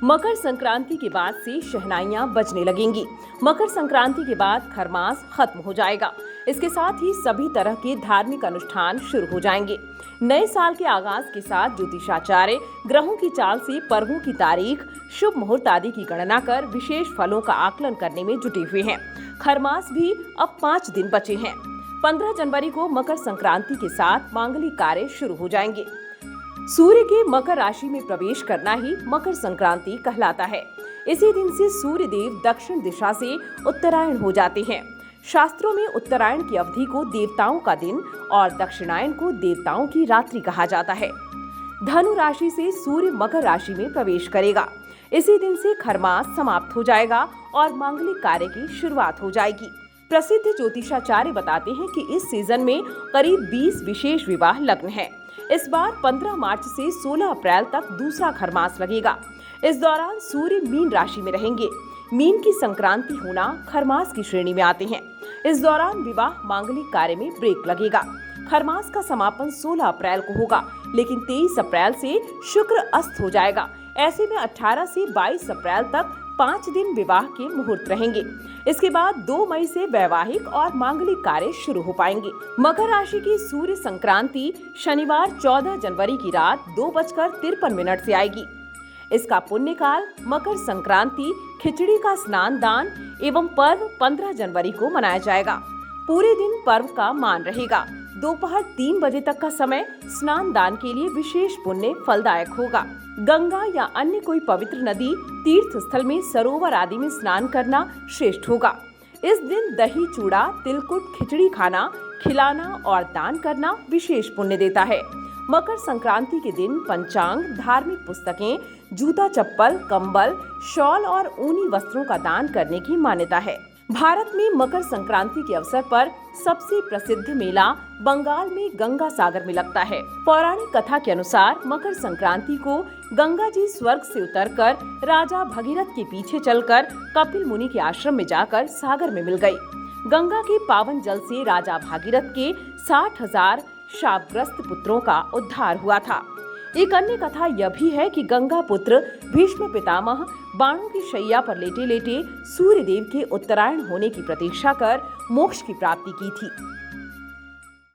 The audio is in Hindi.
मकर संक्रांति के बाद से शहनाइयां बजने लगेंगी। मकर संक्रांति के बाद खरमास खत्म हो जाएगा। इसके साथ ही सभी तरह के धार्मिक अनुष्ठान शुरू हो जाएंगे। नए साल के आगाज के साथ ज्योतिषाचार्य ग्रहों की चाल से पर्वों की तारीख, शुभ मुहूर्त आदि की गणना कर विशेष फलों का आकलन करने में जुटे हुए हैं। खरमास भी अब 5 दिन बचे हैं। 15 जनवरी को मकर संक्रांति के साथ मांगलिक कार्य शुरू हो जाएंगे। सूर्य के मकर राशि में प्रवेश करना ही मकर संक्रांति कहलाता है। इसी दिन से सूर्य देव दक्षिण दिशा से उत्तरायण हो जाते हैं। शास्त्रों में उत्तरायण की अवधि को देवताओं का दिन और दक्षिणायन को देवताओं की रात्रि कहा जाता है। धनु राशि से सूर्य मकर राशि में प्रवेश करेगा। इसी दिन से खरमास समाप्त हो जाएगा और मांगलिक कार्य की शुरुआत हो जाएगी। प्रसिद्ध ज्योतिषाचार्य बताते हैं कि इस सीजन में करीब 20 विशेष विवाह लग्न हैं। इस बार 15 मार्च से 16 अप्रैल तक दूसरा खरमास लगेगा। इस दौरान सूर्य मीन राशि में रहेंगे। मीन की संक्रांति होना खरमास की श्रेणी में आते हैं। इस दौरान विवाह मांगलिक कार्य में ब्रेक लगेगा। खरमास का समापन 16 अप्रैल को होगा, लेकिन 23 अप्रैल से शुक्र अस्त हो जाएगा। ऐसे में 18 से 22 अप्रैल तक 5 दिन विवाह के मुहूर्त रहेंगे। इसके बाद 2 मई से वैवाहिक और मांगलिक कार्य शुरू हो पाएंगे। मकर राशि की सूर्य संक्रांति शनिवार 14 जनवरी की रात 2:53 से आएगी। इसका पुण्य काल मकर संक्रांति, खिचड़ी का स्नान दान एवं पर्व 15 जनवरी को मनाया जाएगा। पूरे दिन पर्व का मान रहेगा। दोपहर 3 बजे तक का समय स्नान दान के लिए विशेष पुण्य फलदायक होगा। गंगा या अन्य कोई पवित्र नदी, तीर्थ स्थल में, सरोवर आदि में स्नान करना श्रेष्ठ होगा। इस दिन दही, चूड़ा, तिलकुट, खिचड़ी खाना, खिलाना और दान करना विशेष पुण्य देता है। मकर संक्रांति के दिन पंचांग, धार्मिक पुस्तकें, जूता, चप्पल, कंबल, शॉल और ऊनी वस्त्रों का दान करने की मान्यता है। भारत में मकर संक्रांति के अवसर पर सबसे प्रसिद्ध मेला बंगाल में गंगा सागर में लगता है। पौराणिक कथा के अनुसार मकर संक्रांति को गंगा जी स्वर्ग से उतरकर राजा भगीरथ के पीछे चलकर कपिल मुनि के आश्रम में जाकर सागर में मिल गई। गंगा के पावन जल से राजा भागीरथ के 60,000 शापग्रस्त पुत्रों का उद्धार हुआ था। एक अन्य कथा यह भी है कि गंगा पुत्र भीष्म पितामह बाणों की शैया पर लेटे लेटे सूर्य देव के उत्तरायण होने की प्रतीक्षा कर मोक्ष की प्राप्ति की थी।